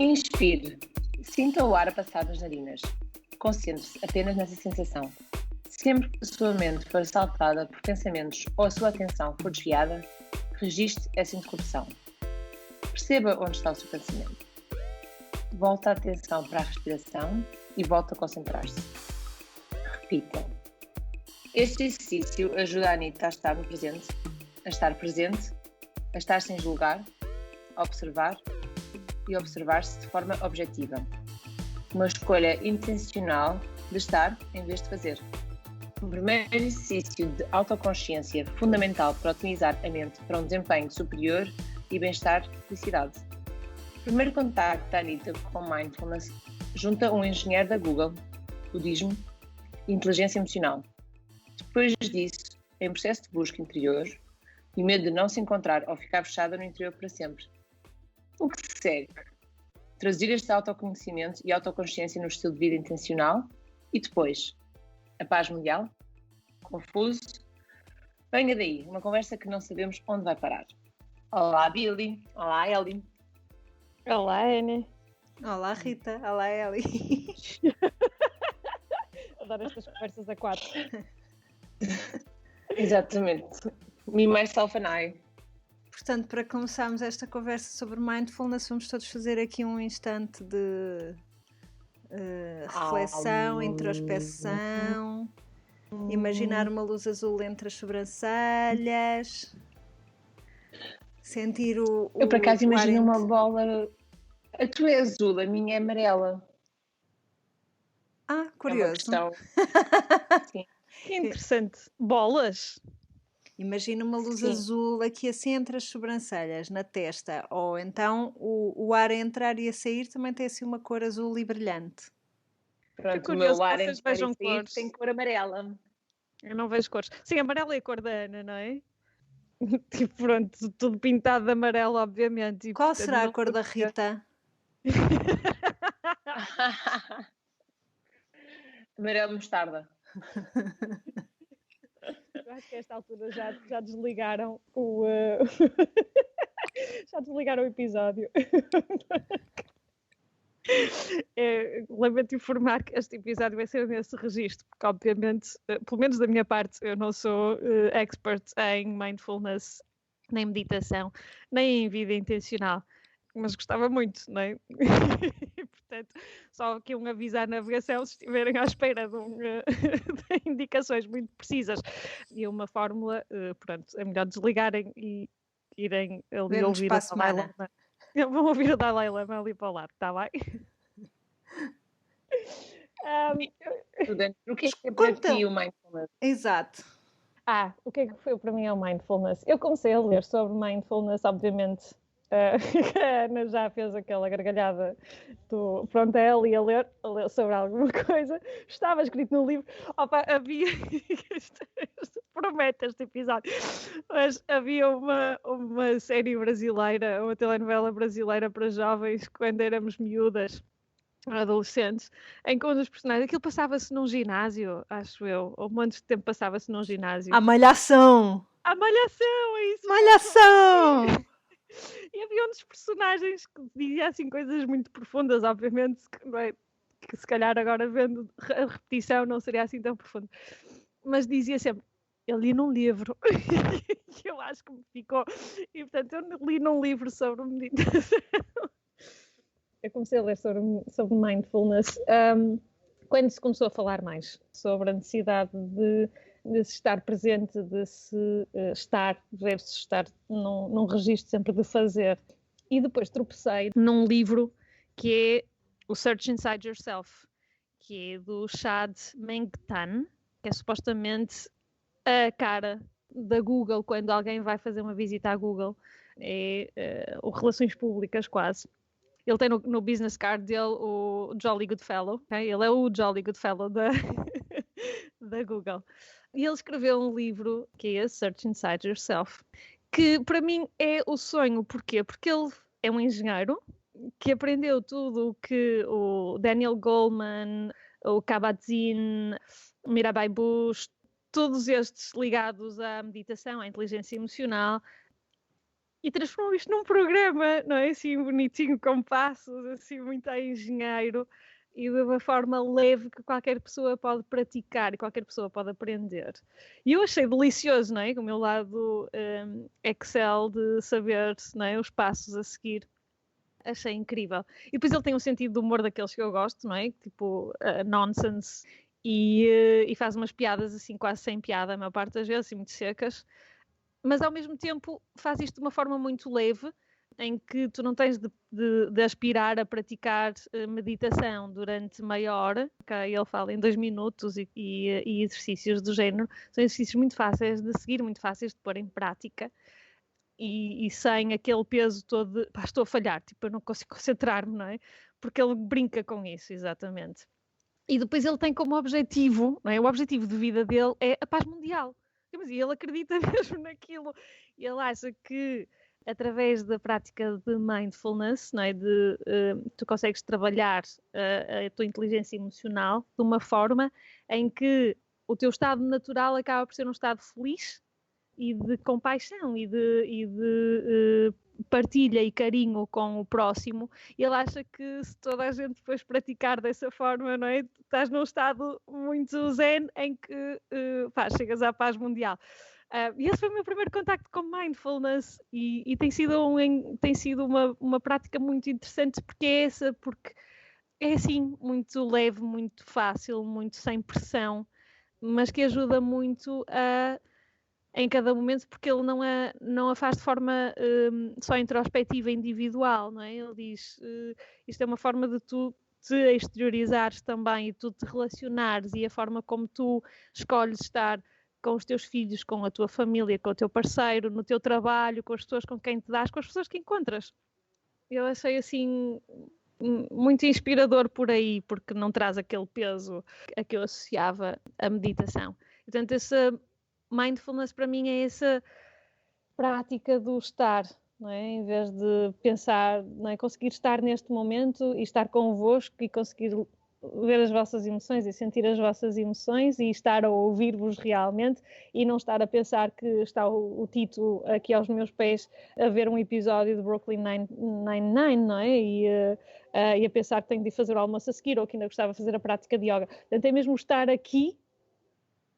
Inspire. Sinta o ar a passar nas narinas. Concentre-se apenas nessa sensação. Sempre que a sua mente for assaltada por pensamentos ou a sua atenção for desviada, registre essa interrupção. Perceba onde está o seu pensamento. Volta a atenção para a respiração e volta a concentrar-se. Repita. Este exercício ajuda a Anitta a estar no presente, a estar sem julgar, a observar e observar-se de forma objetiva. Uma escolha intencional de estar em vez de fazer. O primeiro exercício de autoconsciência fundamental para otimizar a mente para um desempenho superior e bem-estar e felicidade. O primeiro contacto da Anitta com Mindfulness junta um engenheiro da Google, budismo e inteligência emocional. Depois disso, em processo de busca interior e medo de não se encontrar ou ficar fechada no interior para sempre. O que se segue? Traduzir este autoconhecimento e autoconsciência no estilo de vida intencional e depois, a paz mundial? Confuso? Venha daí, uma conversa que não sabemos onde vai parar. Olá Billy, olá Ellie. Olá Anne. Olá Rita, olá Ellie. Adoro estas conversas a 4. Exatamente. Me, myself and I. Portanto, para começarmos esta conversa sobre mindfulness, vamos todos fazer aqui um instante de reflexão, introspeção, imaginar uma luz azul entre as sobrancelhas, sentir o Eu por acaso imagino uma bola. A tua é azul, a minha é amarela. Ah, curioso. É uma questão. Sim. Que interessante. Bolas? Imagina uma luz Sim. azul aqui assim entre as sobrancelhas, na testa, ou então o ar a entrar e a sair também tem assim uma cor azul e brilhante. Pronto, o meu ar vocês entrar vejam e sair cores. tem cor amarela. Eu não vejo cores. Sim, amarelo é a cor da Ana, não é? Tipo, pronto, tudo pintado de amarelo, obviamente. E, Qual portanto, será a não cor da consigo- Rita? Amarelo mostarda. Eu acho que a esta altura já desligaram o... já desligaram o episódio. Lamento informar que este episódio vai ser nesse registro, porque obviamente, pelo menos da minha parte, eu não sou expert em mindfulness, nem meditação, nem em vida intencional, mas gostava muito, não é? Portanto, só aqui um aviso à navegação, se estiverem à espera de indicações muito precisas e uma fórmula, pronto, é melhor desligarem e irem ali Vemo-nos ouvir para a a Dalai semana. Lama. Vão ouvir o Dalai Lama ali para o lado, está bem? O que é para Conta. ti o mindfulness? Exato. O que é que foi para mim o mindfulness? Eu comecei a ler sobre mindfulness, obviamente. A Ana já fez aquela gargalhada do pronto, é ali a ler sobre alguma coisa. Estava escrito no livro. Opa, havia. Promete este episódio. Mas havia uma série brasileira, uma telenovela brasileira para jovens quando éramos miúdas, adolescentes, em que um dos personagens, aquilo passava-se num ginásio, acho eu, ou um monte de tempo passava-se num ginásio. A Malhação! A Malhação, é isso! Malhação! E havia um dos personagens que dizia assim coisas muito profundas, obviamente, que, não é, que se calhar agora vendo a repetição não seria assim tão profundo. Mas dizia sempre, eu li num livro, e eu acho que me ficou. E portanto, eu li num livro sobre meditação. Eu comecei a ler sobre mindfulness quando se começou a falar mais sobre a necessidade de se estar presente, de se deve-se estar num registro sempre de fazer. E depois tropecei num livro que é o Search Inside Yourself, que é do Chad Meng-Tan, que é supostamente a cara da Google quando alguém vai fazer uma visita à Google. É o Relações Públicas quase. Ele tem no business card dele o Jolly Good Fellow, okay? Ele é o Jolly Good Fellow da Google. E ele escreveu um livro que é Search Inside Yourself, que para mim é o sonho. Porquê? Porque ele é um engenheiro que aprendeu tudo o que o Daniel Goleman, o Kabat-Zinn, o Mirabai Bush, todos estes ligados à meditação, à inteligência emocional, e transformou isto num programa, não é? Assim bonitinho, com passos, assim muito a engenheiro e de uma forma leve que qualquer pessoa pode praticar e qualquer pessoa pode aprender. E eu achei delicioso, não é? Com o meu lado Excel de saber, não é? Os passos a seguir. Achei incrível. E depois ele tem um sentido de humor daqueles que eu gosto, não é? Tipo, nonsense. E faz umas piadas assim, quase sem piada, a maior parte das vezes, assim, muito secas. Mas ao mesmo tempo faz isto de uma forma muito leve, em que tu não tens de aspirar a praticar meditação durante meia hora, que ele fala em 2 minutos e exercícios do género. São exercícios muito fáceis de seguir, muito fáceis de pôr em prática. E sem aquele peso todo de, pá, estou a falhar, tipo, eu não consigo concentrar-me, não é? Porque ele brinca com isso, exatamente. E depois ele tem como objetivo, não é? O objetivo de vida dele é a paz mundial. Mas ele acredita mesmo naquilo. Ele acha que através da prática de mindfulness, não é? Tu consegues trabalhar a tua inteligência emocional de uma forma em que o teu estado natural acaba por ser um estado feliz e de compaixão e de partilha e carinho com o próximo. E ele acha que se toda a gente depois praticar dessa forma, não é? Estás num estado muito zen em que chegas à paz mundial. E esse foi o meu primeiro contacto com mindfulness e tem sido uma prática muito interessante porque é assim, muito leve, muito fácil, muito sem pressão, mas que ajuda muito em cada momento, porque ele não a faz de forma só introspectiva, individual, não é? Ele diz, isto é uma forma de tu te exteriorizares também e tu te relacionares e a forma como tu escolhes estar com os teus filhos, com a tua família, com o teu parceiro, no teu trabalho, com as pessoas com quem te dás, com as pessoas que encontras. Eu achei assim muito inspirador por aí, porque não traz aquele peso a que eu associava a meditação. Portanto, essa mindfulness para mim é essa prática do estar, não é? Em vez de pensar, não é? Conseguir estar neste momento e estar convosco e conseguir ver as vossas emoções e sentir as vossas emoções e estar a ouvir-vos realmente e não estar a pensar que está o Tito aqui aos meus pés a ver um episódio de Brooklyn Nine-Nine, não é? E a pensar que tenho de fazer o almoço a seguir ou que ainda gostava de fazer a prática de yoga. Portanto, é mesmo estar aqui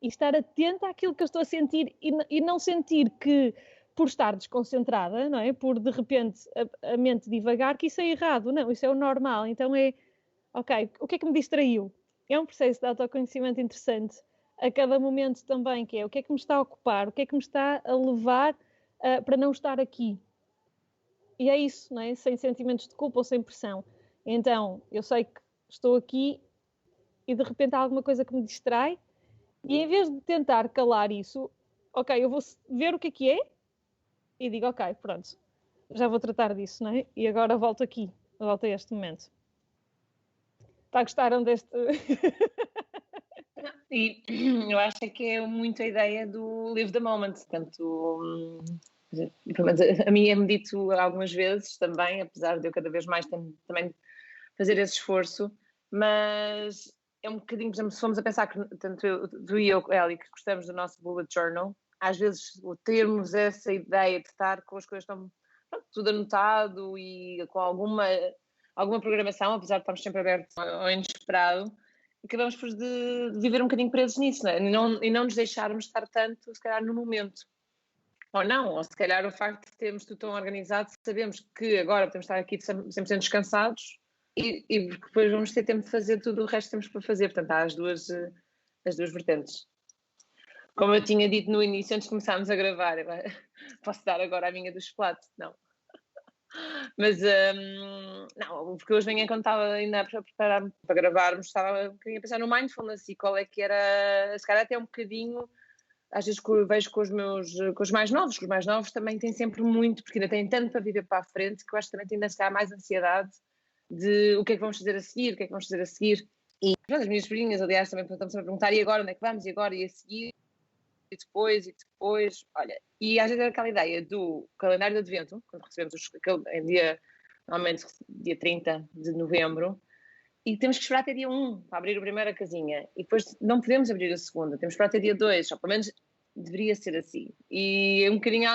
e estar atenta àquilo que eu estou a sentir e não sentir que, por estar desconcentrada, não é? Por de repente a mente divagar, que isso é errado. Não, isso é o normal. Então é, ok, o que é que me distraiu? É um processo de autoconhecimento interessante a cada momento também, que é o que é que me está a ocupar, o que é que me está a levar para não estar aqui. E é isso, não é? Sem sentimentos de culpa ou sem pressão. Então, eu sei que estou aqui e de repente há alguma coisa que me distrai. E em vez de tentar calar isso, ok, eu vou ver o que é e digo, ok, pronto, já vou tratar disso, não é? E agora volto a este momento. Gostaram deste... E eu acho que é muito a ideia do live the moment, portanto, a mim é-me dito algumas vezes também, apesar de eu cada vez mais também fazer esse esforço, mas é um bocadinho, por exemplo, se formos a pensar que tanto tu e eu, Eli, que gostamos do nosso bullet journal, às vezes termos essa ideia de estar com as coisas tão, pronto, tudo anotado e com alguma programação, apesar de estarmos sempre abertos ao inesperado, acabamos por de viver um bocadinho presos nisso, não é? E não nos deixarmos estar tanto, se calhar, no momento. Ou não, ou se calhar o facto de termos tudo tão organizado, sabemos que agora podemos estar aqui 100% descansados e depois vamos ter tempo de fazer tudo o resto que temos para fazer. Portanto, há as duas vertentes. Como eu tinha dito no início, antes de começarmos a gravar, posso dar agora a minha do chocolate? Não. Mas, não, porque hoje manhã, quando estava ainda a preparar-me para gravarmos, estava um bocadinho a pensar no mindfulness e qual é que era, se calhar até um bocadinho, às vezes vejo com os mais novos, que os mais novos também têm sempre muito, porque ainda têm tanto para viver para a frente, que eu acho que também tem ainda mais ansiedade de o que é que vamos fazer a seguir, o que é que vamos fazer a seguir. E as minhas sobrinhas, aliás, também estão-me a perguntar, e agora, onde é que vamos, e agora, e a seguir? E depois, olha, e às vezes é aquela ideia do calendário de advento, quando recebemos normalmente dia 30 de novembro, e temos que esperar até dia 1 para abrir a primeira casinha, e depois não podemos abrir a segunda, temos que esperar até dia 2, ou pelo menos deveria ser assim, e é um bocadinho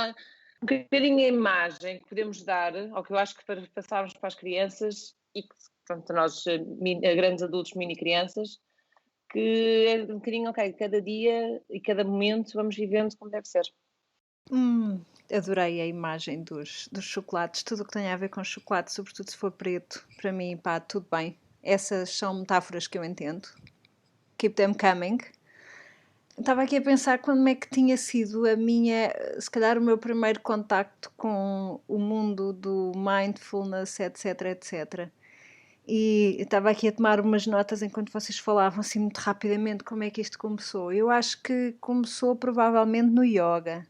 um bocadinho a imagem que podemos dar, ou que eu acho que para passarmos para as crianças e que, pronto, nós, grandes adultos, mini crianças, que é um bocadinho, ok, cada dia e cada momento vamos vivendo como deve ser. Adorei a imagem dos chocolates, tudo o que tem a ver com chocolate, sobretudo se for preto, para mim, pá, tudo bem. Essas são metáforas que eu entendo. Keep them coming. Estava aqui a pensar como é que tinha sido se calhar o meu primeiro contacto com o mundo do mindfulness, etc, etc. E estava aqui a tomar umas notas enquanto vocês falavam assim muito rapidamente como é que isto começou. Eu acho que começou provavelmente no yoga.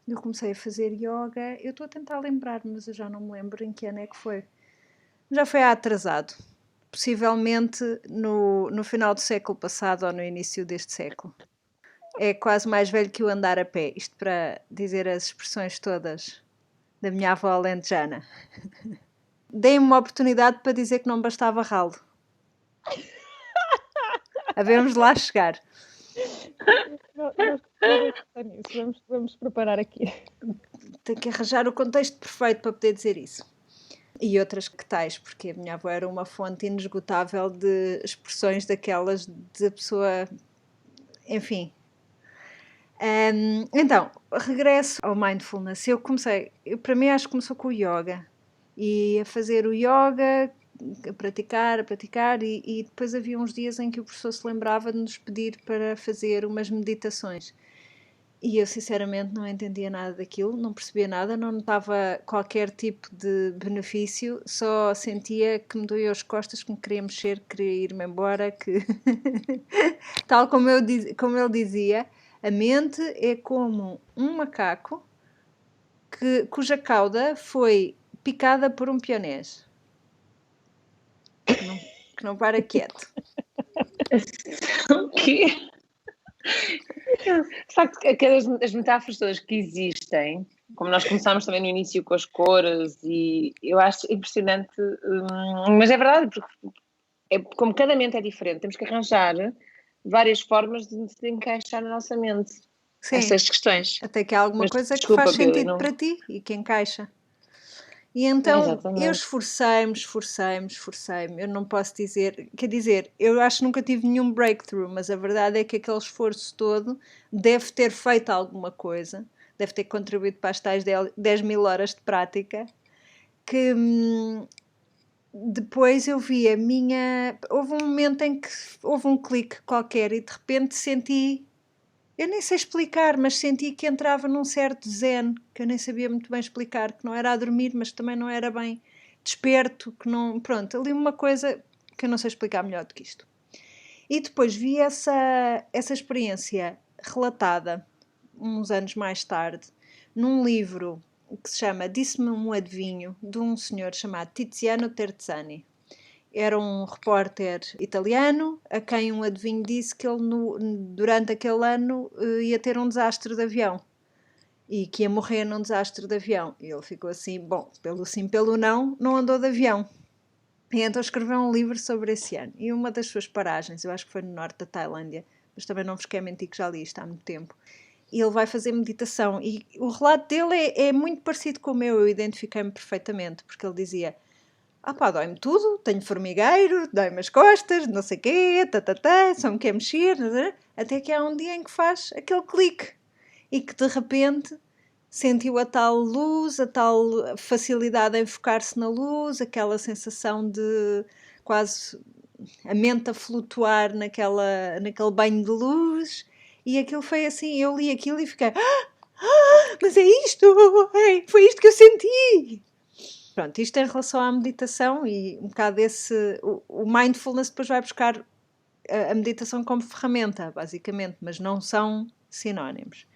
Eu comecei a fazer yoga, eu estou a tentar lembrar-me, mas eu já não me lembro em que ano é que foi. Já foi atrasado, possivelmente no final do século passado ou no início deste século. É quase mais velho que o andar a pé, isto para dizer as expressões todas da minha avó alentejana. Dei-me uma oportunidade para dizer que não bastava ralo. Havemos de lá chegar. Vamos preparar aqui. Tenho que arranjar o contexto perfeito para poder dizer isso. E outras que tais, porque a minha avó era uma fonte inesgotável de expressões daquelas da pessoa, enfim. Então, regresso ao mindfulness. Para mim acho que começou com o yoga. E a fazer o yoga, a praticar, e depois havia uns dias em que o professor se lembrava de nos pedir para fazer umas meditações. E eu sinceramente não entendia nada daquilo, não percebia nada, não notava qualquer tipo de benefício, só sentia que me doía as costas, que me queria mexer, queria ir-me embora, que tal como ele dizia, a mente é como um macaco cuja cauda foi picada por um pionês. Que não para quieto. O quê? De facto, as metáforas todas que existem, como nós começámos também no início com as cores, e eu acho impressionante, mas é verdade, porque como cada mente é diferente, temos que arranjar várias formas de se encaixar na nossa mente. Sim, estas questões. Até que há alguma Mas, coisa desculpa, que faz Billy, sentido não... para ti e que encaixa. E então Exatamente. eu esforcei-me. Eu não posso dizer, quer dizer, eu acho que nunca tive nenhum breakthrough, mas a verdade é que aquele esforço todo deve ter feito alguma coisa, deve ter contribuído para as tais 10 mil horas de prática, que depois eu vi houve um momento em que houve um clique qualquer e de repente senti, eu nem sei explicar, mas senti que entrava num certo zen, que eu nem sabia muito bem explicar, que não era a dormir, mas também não era bem desperto, que não... Pronto, ali uma coisa que eu não sei explicar melhor do que isto. E depois vi essa experiência relatada, uns anos mais tarde, num livro que se chama Disse-me um Adivinho, de um senhor chamado Tiziano Terzani. Era um repórter italiano a quem um adivinho disse que ele durante aquele ano ia ter um desastre de avião e que ia morrer num desastre de avião. E ele ficou assim, bom, pelo sim, pelo não, não andou de avião. E então escreveu um livro sobre esse ano. E uma das suas paragens, eu acho que foi no norte da Tailândia, mas também não vos quero mentir que já li isto há muito tempo, e ele vai fazer meditação. E o relato dele é muito parecido com o meu, eu identifiquei-me perfeitamente, porque ele dizia... dói-me tudo, tenho formigueiro, dói-me as costas, não sei o quê, só me quer mexer, até que há um dia em que faz aquele clique e que de repente sentiu a tal luz, a tal facilidade em focar-se na luz, aquela sensação de quase a mente a flutuar naquele banho de luz, e aquilo foi assim, eu li aquilo e fiquei, mas é isto, foi isto que eu senti. Pronto, isto em relação à meditação e um bocado o mindfulness depois vai buscar a meditação como ferramenta, basicamente, mas não são sinónimos.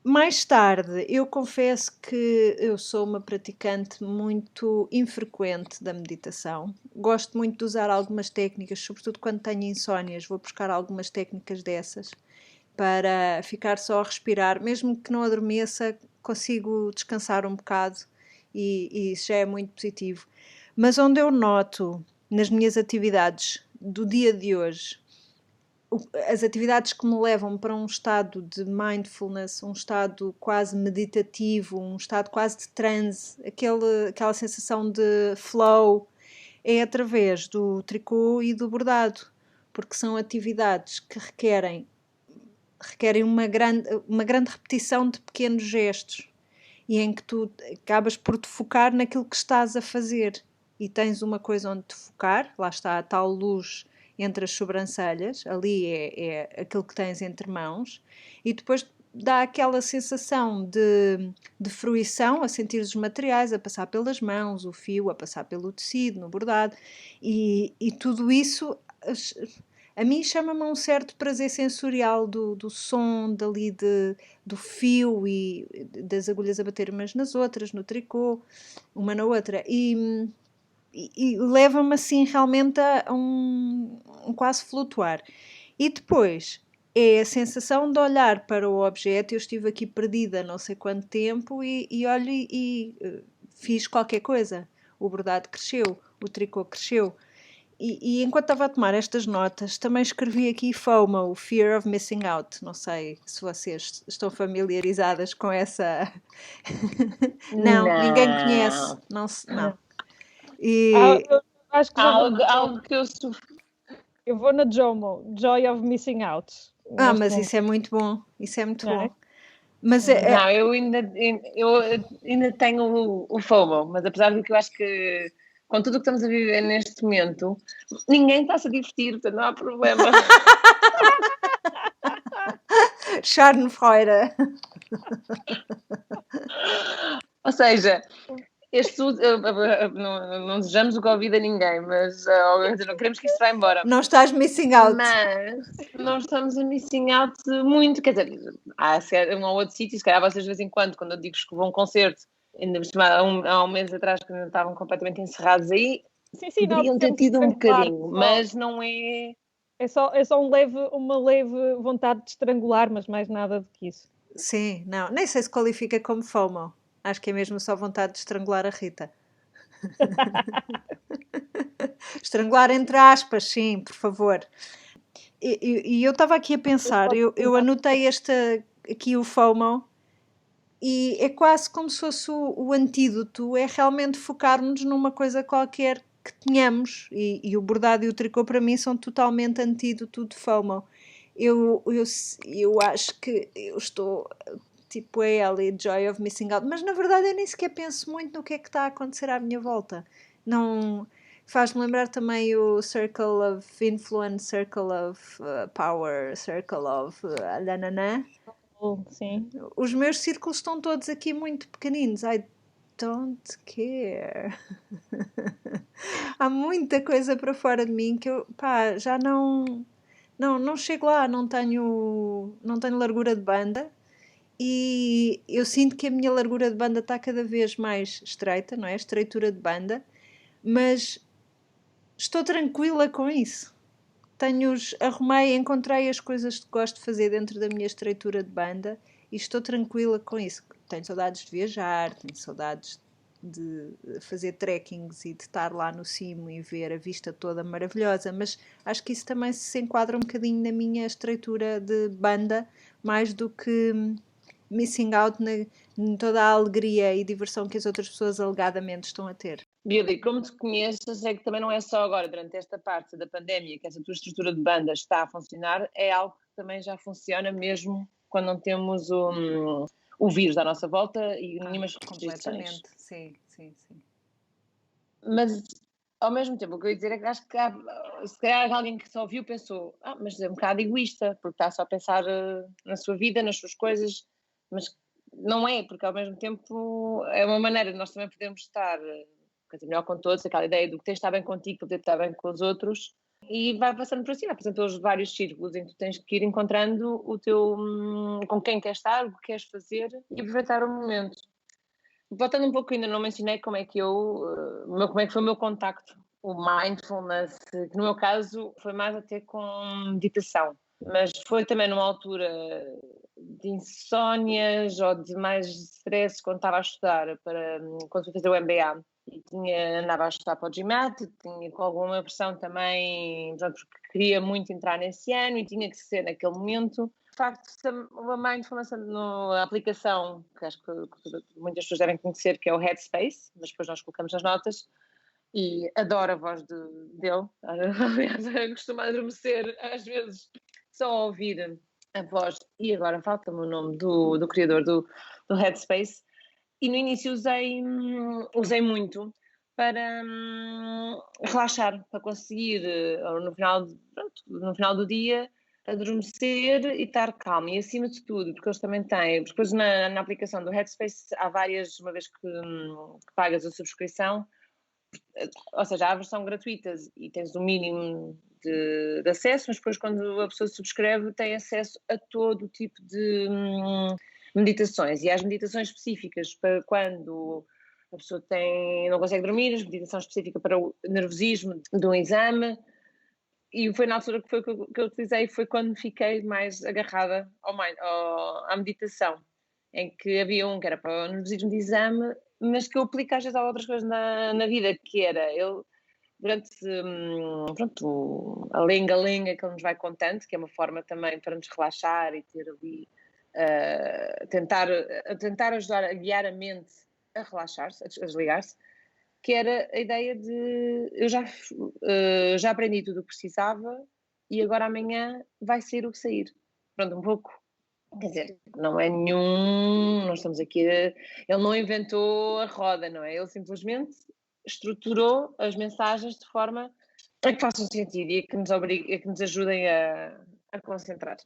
Mais tarde, eu confesso que eu sou uma praticante muito infrequente da meditação. Gosto muito de usar algumas técnicas, sobretudo quando tenho insónias, vou buscar algumas técnicas dessas para ficar só a respirar, mesmo que não adormeça, consigo descansar um bocado. E isso já é muito positivo. Mas onde eu noto nas minhas atividades do dia de hoje as atividades que me levam para um estado de mindfulness, um estado quase meditativo, um estado quase de transe, aquela sensação de flow, é através do tricô e do bordado, porque são atividades que requerem uma grande repetição de pequenos gestos e em que tu acabas por te focar naquilo que estás a fazer e tens uma coisa onde te focar, lá está a tal luz entre as sobrancelhas, ali é aquilo que tens entre mãos, e depois dá aquela sensação de fruição, a sentir os materiais a passar pelas mãos, o fio a passar pelo tecido, no bordado, e tudo isso a mim chama-me um certo prazer sensorial do som, dali do fio e das agulhas a bater umas nas outras, no tricô, uma na outra, e leva-me assim realmente a um quase flutuar. E depois é a sensação de olhar para o objeto. Eu estive aqui perdida não sei quanto tempo e olho e fiz qualquer coisa. O bordado cresceu, o tricô cresceu. E enquanto estava a tomar estas notas, também escrevi aqui FOMO, Fear of Missing Out. Não sei se vocês estão familiarizadas com essa. Não, ninguém conhece. Não. Eu acho que já vou Algo que eu sofri. Eu vou na JOMO, Joy of Missing Out. Mas isso é muito bom. Isso é muito Não é? bom. Mas Não, eu ainda tenho o FOMO, mas apesar de que eu acho que com tudo o que estamos a viver neste momento, ninguém está-se a divertir, portanto não há problema. Schadenfreude. Ou seja, não desejamos o Covid a ninguém, mas não queremos que isto vá embora. Não estás missing out. Mas não estamos a missing out muito, quer dizer, há um ou outro sítio, se calhar vocês de vez em quando eu digo que vão a um concerto, ainda há um mês atrás que ainda estavam completamente encerrados aí, sim, poderiam ter tido um bocadinho, mas não é... É só uma leve vontade de estrangular, mas mais nada do que isso. Sim, não, nem sei se qualifica como FOMO. Acho que é mesmo só vontade de estrangular a Rita. Estrangular entre aspas, sim, por favor. E eu estava aqui a pensar, eu anotei aqui o FOMO e é quase como se fosse o antídoto, é realmente focarmos numa coisa qualquer que tenhamos, e o bordado e o tricô para mim são totalmente antídoto de FOMO. Eu acho que eu estou tipo a Ellie, Joy of Missing Out, mas na verdade eu nem sequer penso muito no que é que está a acontecer à minha volta. Não faz-me lembrar também o Circle of Influence, Circle of Power, Circle of nananã. Sim. Os meus círculos estão todos aqui muito pequeninos. I don't care. Há muita coisa para fora de mim que eu já não chego lá, não tenho largura de banda. E eu sinto que a minha largura de banda está cada vez mais estreita, não é? Estreitura de banda, mas estou tranquila com isso. Encontrei as coisas que gosto de fazer dentro da minha estreitura de banda e estou tranquila com isso. Tenho saudades de viajar, tenho saudades de fazer trekkings e de estar lá no cimo e ver a vista toda maravilhosa, mas acho que isso também se enquadra um bocadinho na minha estreitura de banda, mais do que missing out em toda a alegria e diversão que as outras pessoas alegadamente estão a ter. Billy, como te conheço, sei que também não é só agora, durante esta parte da pandemia, que essa tua estrutura de banda está a funcionar, é algo que também já funciona mesmo quando não temos o vírus à nossa volta e nenhuma restrições. Completamente, sim. Mas, ao mesmo tempo, o que eu ia dizer é que acho que se calhar alguém que só viu pensou, mas é um bocado egoísta, porque está só a pensar na sua vida, nas suas coisas, mas não é, porque ao mesmo tempo é uma maneira de nós também podermos estar melhor com todos, aquela ideia do que tens de estar bem contigo, poder estar bem com os outros, e vai passando por assim, vai passando pelos vários círculos em que tu tens que ir encontrando o teu, com quem queres estar, o que queres fazer e aproveitar o momento. Voltando um pouco, ainda não mencionei como é que foi o meu contacto, o mindfulness, que no meu caso foi mais até com meditação, mas foi também numa altura de insónias ou de mais stress quando estava a estudar, quando fui fazer o MBA. E andava a estudar para o GMAT, tinha com alguma pressão também, porque queria muito entrar nesse ano e tinha que ser naquele momento. De facto, uma mindfulness na aplicação, que acho que muitas pessoas devem conhecer, que é o Headspace, mas depois nós colocamos nas notas, e adoro a voz dele. Aliás, eu costumo adormecer às vezes só a ouvir a voz, e agora falta-me o nome do criador do Headspace. E no início usei muito para relaxar, para conseguir, no final do dia, adormecer e estar calmo. E acima de tudo, porque eles também têm, depois na aplicação do Headspace há várias, uma vez que pagas a subscrição, ou seja, há a versão gratuita e tens o mínimo de acesso, mas depois quando a pessoa subscreve tem acesso a todo o tipo de meditações, e há as meditações específicas para quando a pessoa não consegue dormir, as meditações específicas para o nervosismo de um exame, e foi na altura que eu utilizei, foi quando fiquei mais agarrada à meditação, em que havia que era para o nervosismo de exame, mas que eu aplico às vezes a outras coisas na vida, que era ele durante a lenga-lenga que ele nos vai contando, que é uma forma também para nos relaxar e ter ali tentar ajudar a guiar a mente a relaxar-se, a desligar-se, que era a ideia de eu já aprendi tudo o que precisava e agora amanhã vai sair o que sair. Pronto, um pouco. Quer dizer, não é nenhum. Nós estamos aqui. Ele não inventou a roda, não é? Ele simplesmente estruturou as mensagens de forma a que façam sentido e a que nos ajudem a concentrar.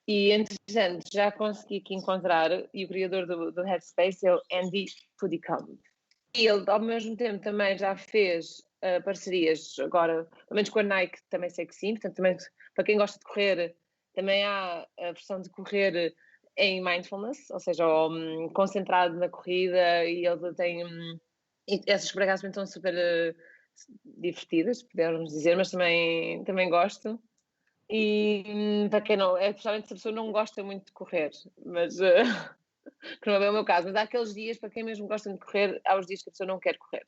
E, entretanto, já consegui aqui encontrar, e o criador do Headspace é o Andy Puddicombe. E ele, ao mesmo tempo, também já fez parcerias, agora, pelo menos com a Nike, também sei que sim, portanto, também, para quem gosta de correr, também há a versão de correr em mindfulness, ou seja, concentrado na corrida, e ele tem... e essas, por acaso, estão super divertidas, podemos dizer, mas também gosto. E para quem não, especialmente se a pessoa não gosta muito de correr, mas que não é o meu caso, mas há aqueles dias, para quem mesmo gosta de correr, há os dias que a pessoa não quer correr.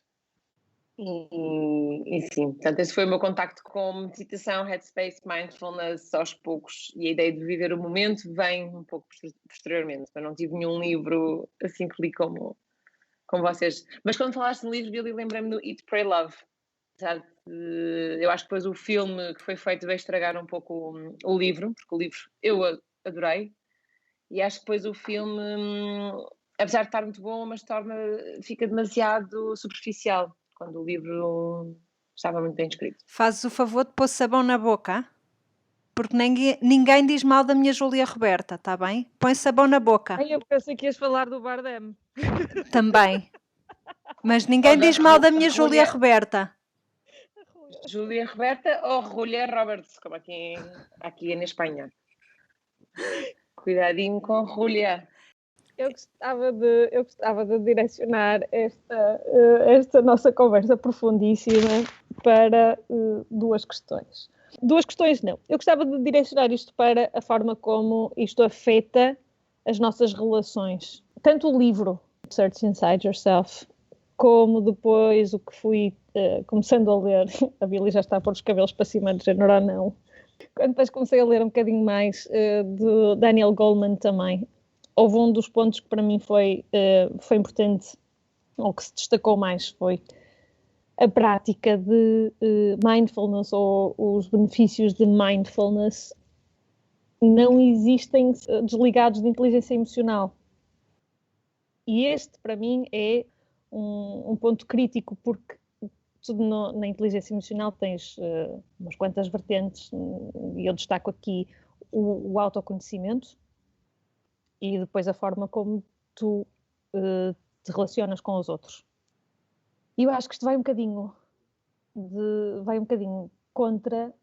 E sim, portanto, esse foi o meu contacto com meditação, Headspace, mindfulness, aos poucos, e a ideia de viver o momento vem um pouco posteriormente. Eu não tive nenhum livro assim que li como vocês. Mas quando falaste no livro, Billy, lembrei-me do Eat, Pray, Love. Eu acho que depois o filme que foi feito veio estragar um pouco o livro, porque o livro eu adorei, e acho que depois o filme, apesar de estar muito bom, mas fica demasiado superficial, quando o livro estava muito bem escrito. Fazes o favor de pôr sabão na boca? Porque ninguém diz mal da minha Júlia Roberta, está bem? Põe sabão na boca. Ai, eu pensei que ias falar do Bardem. Também. Mas ninguém diz mal da minha Júlia Roberta. Júlia Roberta ou Julia Roberts, como aqui na Espanha. Cuidadinho com Julia. Eu gostava de direcionar esta nossa conversa profundíssima para duas questões. Duas questões não. Eu gostava de direcionar isto para a forma como isto afeta as nossas relações. Tanto o livro, Search Inside Yourself, como depois o que fui começando a ler. A Billy já está a pôr os cabelos para cima de género ou não. Quando depois comecei a ler um bocadinho mais do Daniel Goleman também, houve um dos pontos que para mim foi importante, ou que se destacou mais, foi a prática de mindfulness, ou os benefícios de mindfulness não existem desligados de inteligência emocional. E este, para mim, é um ponto crítico, porque na inteligência emocional tens umas quantas vertentes, e eu destaco aqui o autoconhecimento e depois a forma como tu te relacionas com os outros. E eu acho que isto vai um bocadinho contra,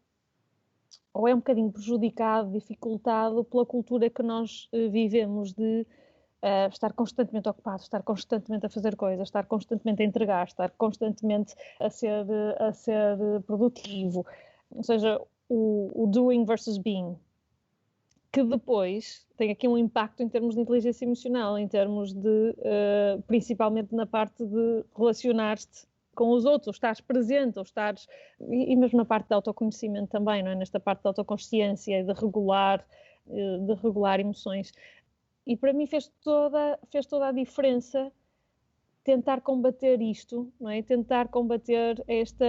ou é um bocadinho prejudicado, dificultado pela cultura que nós vivemos de estar constantemente ocupado, estar constantemente a fazer coisas, estar constantemente a entregar, estar constantemente a ser produtivo. Ou seja, o doing versus being. que depois tem aqui um impacto em termos de inteligência emocional, em termos de, principalmente na parte de relacionar-te com os outros, ou estares presente, ou estares, e mesmo na parte de autoconhecimento também, não é? Nesta parte da autoconsciência, de regular emoções. E para mim fez toda a diferença tentar combater isto, não é? Tentar combater esta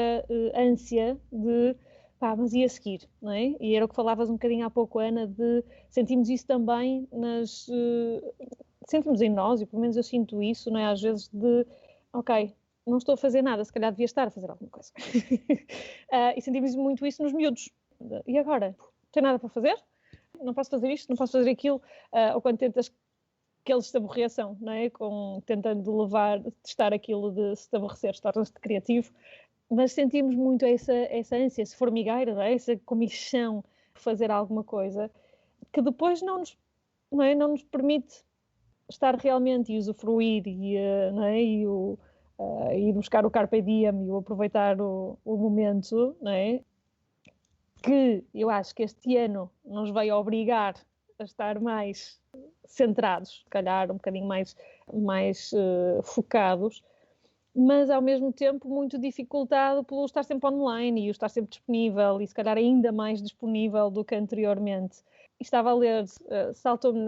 ânsia de pá, mas e a seguir, não é? E era o que falavas um bocadinho há pouco, Ana, de sentimos isso também sentimos em nós, e pelo menos eu sinto isso, não é? Às vezes de, ok, não estou a fazer nada, se calhar devia estar a fazer alguma coisa. E sentimos muito isso nos miúdos. E agora? Não tenho nada para fazer? Não posso fazer isto, não posso fazer aquilo. Ou quando tentas que eles se aborreçam, não é? Tentando testar aquilo de se te aborrecer, tornas-te criativo. Mas sentimos muito essa ânsia, esse formigueiro, não é? Essa comichão de fazer alguma coisa, que depois não nos permite estar realmente e usufruir não é? E buscar o carpe diem e o aproveitar o momento, não é? Que eu acho que este ano nos vai obrigar a estar mais centrados, se calhar um bocadinho mais focados, mas ao mesmo tempo muito dificultado pelo estar sempre online e o estar sempre disponível e se calhar ainda mais disponível do que anteriormente. E estava a ler, saltou-me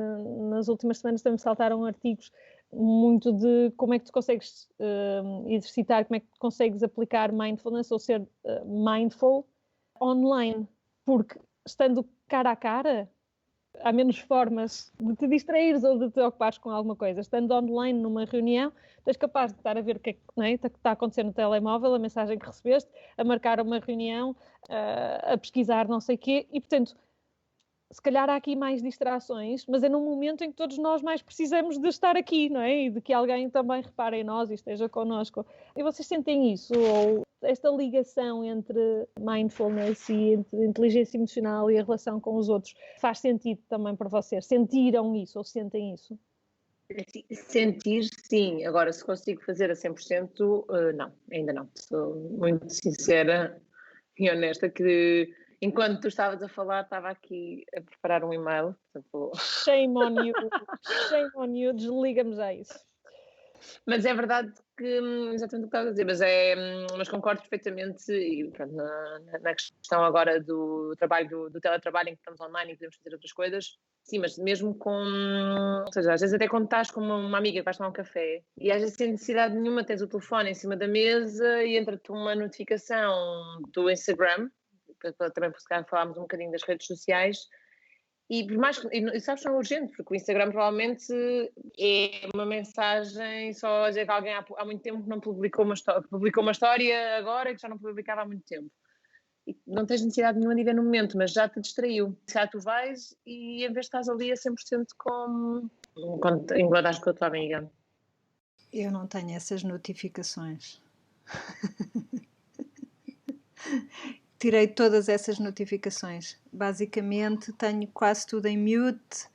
nas últimas semanas, também saltaram artigos muito de como é que tu consegues exercitar, como é que tu consegues aplicar mindfulness ou ser mindful online, porque estando cara a cara, há menos formas de te distraires ou de te ocupares com alguma coisa. Estando online numa reunião, tu és capaz de estar a ver o que é que está a acontecer no telemóvel, a mensagem que recebeste, a marcar uma reunião, a pesquisar não sei o quê, e portanto, se calhar há aqui mais distrações, mas é num momento em que todos nós mais precisamos de estar aqui, não é? E de que alguém também repare em nós e esteja connosco. E vocês sentem isso? Ou esta ligação entre mindfulness e entre inteligência emocional e a relação com os outros faz sentido também para vocês? Sentiram isso ou sentem isso? Sentir, sim. Agora, se consigo fazer a 100%, não, ainda não. Sou muito sincera e honesta que enquanto tu estavas a falar, estava aqui a preparar um e-mail. Portanto, Shame on you, desliga-me já isso. Mas é verdade que, exatamente o que estás a dizer, mas concordo perfeitamente e, pronto, na questão agora do trabalho, do teletrabalho, em que estamos online e podemos fazer outras coisas, sim, mas mesmo ou seja, às vezes até quando estás com uma amiga que vais tomar um café e às vezes sem necessidade nenhuma tens o telefone em cima da mesa e entra-te uma notificação do Instagram, também por se calhar falámos um bocadinho das redes sociais. E por mais e sabes, não é urgente, porque o Instagram provavelmente é uma mensagem só a dizer que alguém há muito tempo não publicou uma história agora que já não publicava há muito tempo. E não tens necessidade nenhuma de ir ver no momento, mas já te distraiu. Já tu vais e em vez de estás ali a 100% quando engladares com a tua amiga. Eu não tenho essas notificações. Tirei todas essas notificações. Basicamente tenho quase tudo em mute.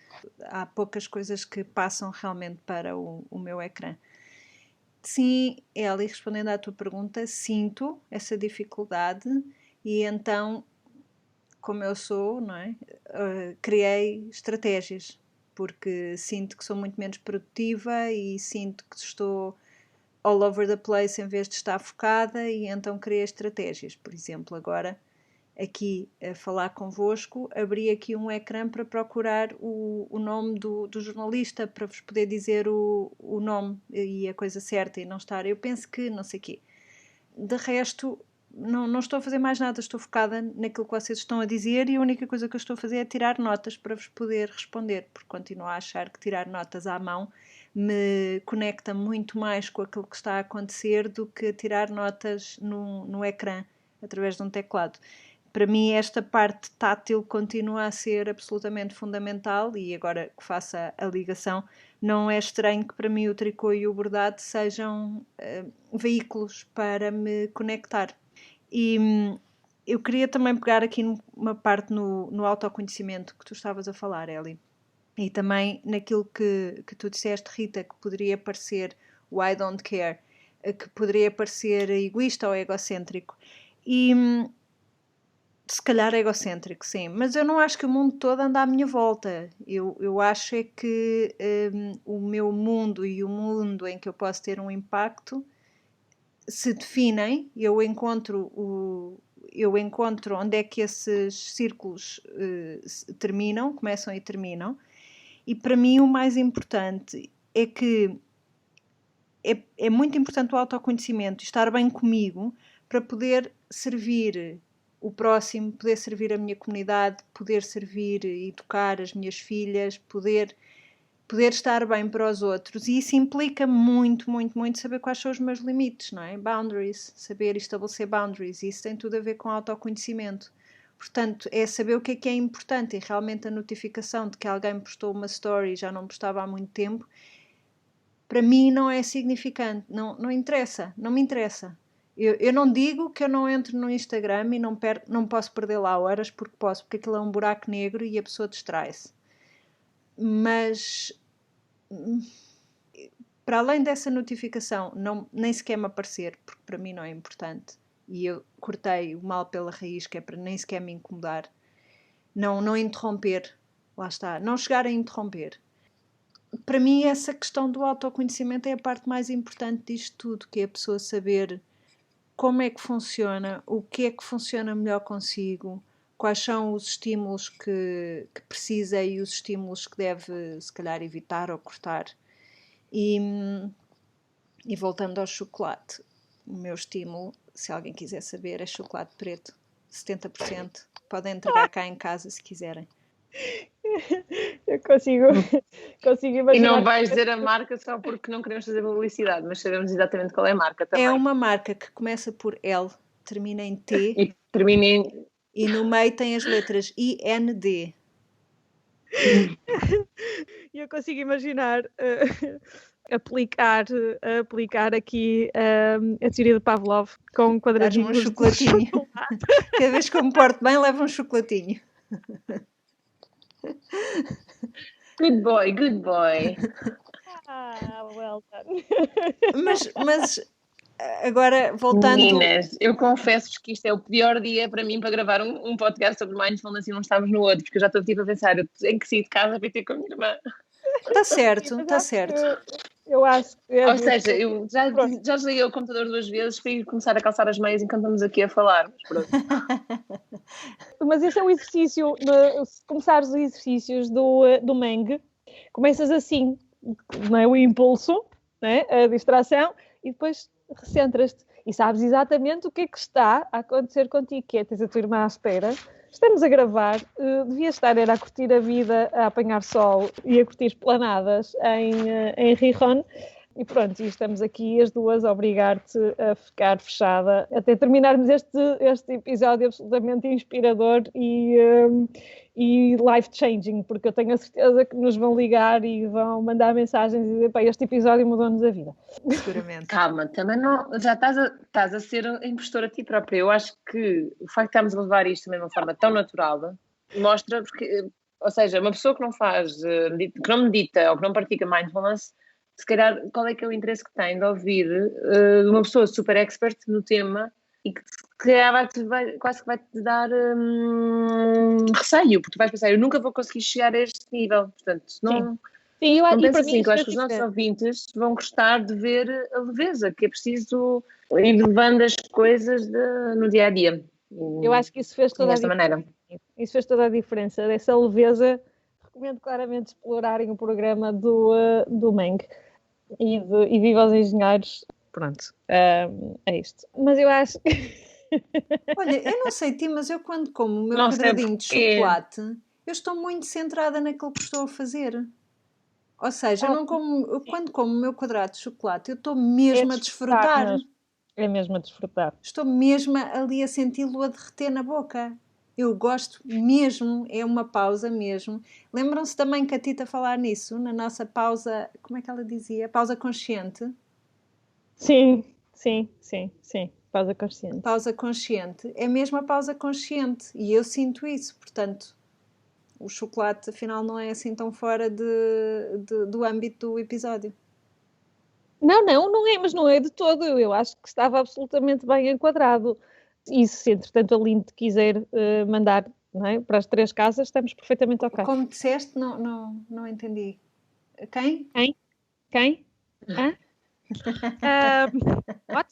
Há poucas coisas que passam realmente para o meu ecrã. Sim, Eli, respondendo à tua pergunta, sinto essa dificuldade e então, como eu sou, não é? Criei estratégias, porque sinto que sou muito menos produtiva e sinto que estou all over the place em vez de estar focada e então criei estratégias. Por exemplo, agora aqui a falar convosco, abri aqui um ecrã para procurar o nome do jornalista, para vos poder dizer o nome e a coisa certa e não estar, eu penso que não sei o quê. De resto, não estou a fazer mais nada, estou focada naquilo que vocês estão a dizer e a única coisa que eu estou a fazer é tirar notas para vos poder responder, porque continuo a achar que tirar notas à mão me conecta muito mais com aquilo que está a acontecer do que tirar notas no ecrã, através de um teclado. Para mim esta parte tátil continua a ser absolutamente fundamental e agora que faço a ligação, não é estranho que para mim o tricô e o bordado sejam veículos para me conectar. E eu queria também pegar aqui numa parte no autoconhecimento que tu estavas a falar, Eli. E também naquilo que tu disseste, Rita, que poderia parecer o I don't care, que poderia parecer egoísta ou egocêntrico. E Se calhar egocêntrico, sim, mas eu não acho que o mundo todo anda à minha volta. Eu acho é que o meu mundo e o mundo em que eu posso ter um impacto se definem, eu encontro onde é que esses círculos terminam, começam e terminam, e para mim o mais importante é que é muito importante o autoconhecimento, estar bem comigo para poder servir o próximo, poder servir a minha comunidade, poder servir e educar as minhas filhas, poder estar bem para os outros, e isso implica muito, muito, muito saber quais são os meus limites, não é? Boundaries, saber estabelecer boundaries, isso tem tudo a ver com autoconhecimento. Portanto, é saber o que é importante, e realmente a notificação de que alguém postou uma story e já não postava há muito tempo, para mim não é significante, não interessa, não me interessa. Eu não digo que eu não entro no Instagram e não posso perder lá horas, porque posso, porque aquilo é um buraco negro e a pessoa distrai-se. Mas para além dessa notificação nem sequer me aparecer, porque para mim não é importante, e eu cortei o mal pela raiz, que é para nem sequer me incomodar, não interromper, lá está, não chegar a interromper. Para mim essa questão do autoconhecimento é a parte mais importante disto tudo, que é a pessoa saber como é que funciona, o que é que funciona melhor consigo, quais são os estímulos que precisa e os estímulos que deve, se calhar, evitar ou cortar. E voltando ao chocolate, o meu estímulo, se alguém quiser saber, é chocolate preto, 70%. Podem entregar cá em casa se quiserem. Eu consigo imaginar. E não vais dizer a marca só porque não queremos fazer publicidade, mas sabemos exatamente qual é a marca também. É uma marca que começa por L, termina em T e termina em... e no meio tem as letras IND. E eu consigo imaginar aplicar aqui a teoria de Pavlov com quadradinhos de chocolatinho. Cada vez que eu me porto bem, levo um chocolatinho. Good boy. Well done. Mas agora, voltando... Meninas, eu confesso-vos que isto é o pior dia para mim para gravar um podcast sobre mindfulness e não estamos no outro, porque eu já estou tipo a pensar, eu tenho que sair de casa para ter com a minha irmã. Está certo, está certo. Eu acho que Ou seja, eu já desliguei o computador 2 vezes para ir começar a calçar as meias enquanto estamos aqui a falar. Mas pronto. Mas esse é o exercício, se começares os exercícios do Meng, começas assim, não é? O impulso, não é? A distração, e depois recentras-te e sabes exatamente o que é que está a acontecer contigo, que é tens a tua irmã à espera, estamos a gravar, devia estar a curtir a vida, a apanhar sol e a curtir esplanadas em Rijon. E pronto, e estamos aqui as duas a obrigar-te a ficar fechada até terminarmos este episódio absolutamente inspirador e life-changing, porque eu tenho a certeza que nos vão ligar e vão mandar mensagens e dizer, pá, este episódio mudou-nos a vida. Seguramente. Calma, também não, já estás a ser impostora a ti própria. Eu acho que o facto de estarmos a levar isto também de uma forma tão natural mostra, porque, ou seja, uma pessoa que não faz, que não medita ou que não pratica mindfulness, se calhar, qual é que é o interesse que tem de ouvir uma pessoa super expert no tema e que quase que vai-te dar receio, porque tu vais pensar, eu nunca vou conseguir chegar a este nível, portanto, não penso assim, que eu acho que os nossos ouvintes vão gostar de ver a leveza, que é preciso ir levando as coisas no dia-a-dia. Eu acho que isso fez toda a diferença. Isso fez toda a diferença, dessa leveza. Recomendo claramente explorarem o programa do Meng. E viva os engenheiros, pronto, é isto. Mas eu acho Olha, eu não sei ti, mas eu quando como o meu quadradinho de chocolate, eu estou muito centrada naquilo que estou a fazer. Ou seja, quando como o meu quadrado de chocolate, eu estou mesmo a desfrutar. É mesmo a desfrutar. Estou mesmo ali a senti-lo a derreter na boca. Eu gosto mesmo, é uma pausa mesmo. Lembram-se também que a Tita a falar nisso, na nossa pausa, como é que ela dizia? Pausa consciente? Sim. Pausa consciente. Pausa consciente. É mesmo a pausa consciente. E eu sinto isso. Portanto, o chocolate, afinal, não é assim tão fora do âmbito do episódio. Não é, mas não é de todo. Eu acho que estava absolutamente bem enquadrado. E se entretanto a Linde quiser mandar, não é, para as 3 casas, estamos perfeitamente ok. Como disseste, não entendi. Quem? Quem? Hã? What?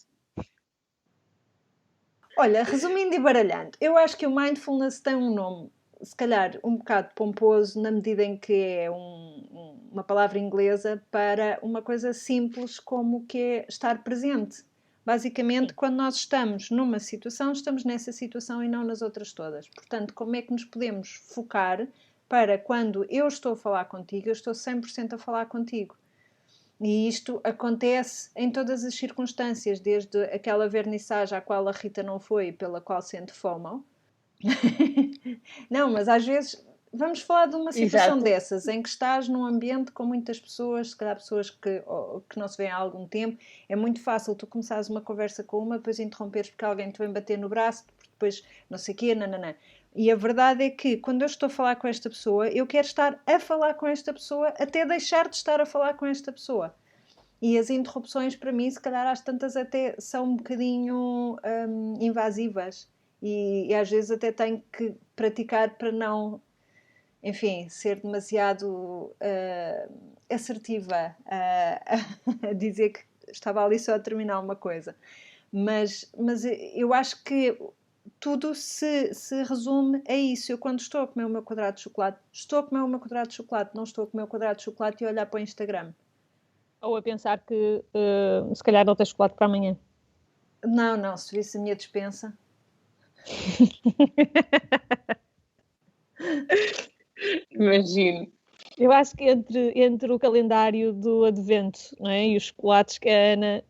Olha, resumindo e baralhando, eu acho que o mindfulness tem um nome, se calhar um bocado pomposo, na medida em que é uma palavra inglesa para uma coisa simples como que é estar presente. Basicamente, quando nós estamos numa situação, estamos nessa situação e não nas outras todas. Portanto, como é que nos podemos focar para quando eu estou a falar contigo, eu estou 100% a falar contigo. E isto acontece em todas as circunstâncias, desde aquela vernissagem à qual a Rita não foi, pela qual sente FOMO. Não, mas às vezes vamos falar de uma situação dessas, em que estás num ambiente com muitas pessoas, se calhar pessoas que não se vêem há algum tempo. É muito fácil tu começares uma conversa com uma, depois interromperes porque alguém te vem bater no braço, depois não sei o quê, nananã. E a verdade é que, quando eu estou a falar com esta pessoa, eu quero estar a falar com esta pessoa até deixar de estar a falar com esta pessoa. E as interrupções, para mim, se calhar às tantas até são um bocadinho invasivas. E às vezes até tenho que praticar para não, enfim, ser demasiado assertiva a dizer que estava ali só a terminar uma coisa. Mas eu acho que tudo se resume a isso. Eu, quando estou a comer o meu quadrado de chocolate, estou a comer o meu quadrado de chocolate, não estou a comer o quadrado de chocolate e a olhar para o Instagram. Ou a pensar que se calhar não tens chocolate para amanhã. Não, se visse a minha despensa. Imagino. Eu acho que entre o calendário do advento, não é, e os chocolates que a Ana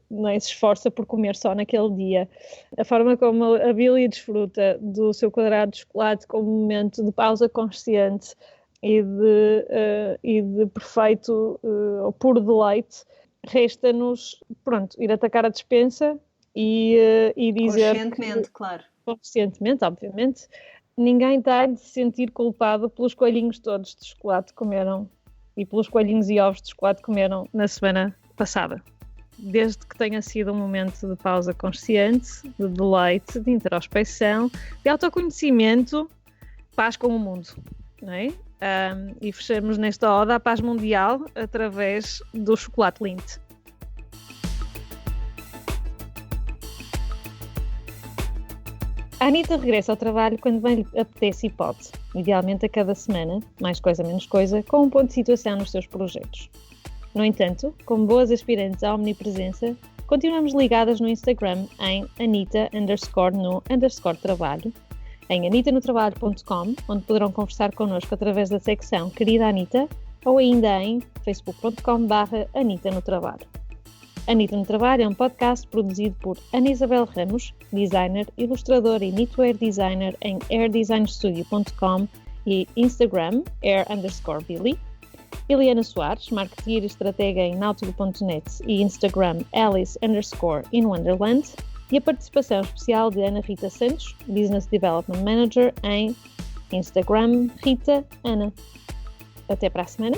não é, se esforça por comer só naquele dia, a forma como a Billy desfruta do seu quadrado de chocolate como um momento de pausa consciente e de perfeito ou puro deleite, resta-nos, ir atacar a despensa e dizer... Conscientemente, claro. Conscientemente, obviamente. Ninguém tem de se sentir culpado pelos coelhinhos todos de chocolate que comeram e pelos coelhinhos e ovos de chocolate que comeram na semana passada. Desde que tenha sido um momento de pausa consciente, de deleite, de introspecção, de autoconhecimento, paz com o mundo, não é? E fechamos nesta oda à paz mundial através do chocolate Lindt. A Anitta regressa ao trabalho quando bem lhe apetece e pode, idealmente a cada semana, mais coisa menos coisa, com um ponto de situação nos seus projetos. No entanto, como boas aspirantes à omnipresença, continuamos ligadas no Instagram em Anita_no_trabalho, em anitanotrabalho.com, onde poderão conversar connosco através da secção Querida Anitta, ou ainda em facebook.com/AnitaNoTrabalho. Anitta no Trabalho é um podcast produzido por Ana Isabel Ramos, designer, ilustradora e knitwear designer em airdesignstudio.com e Instagram, air_Billy. Eliana Soares, marketeer e estratega em nautico.net e Instagram Alice_in Wonderland. E a participação especial de Ana Rita Santos, Business Development Manager em Instagram Rita Ana. Até para a semana.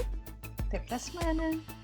Até para a semana.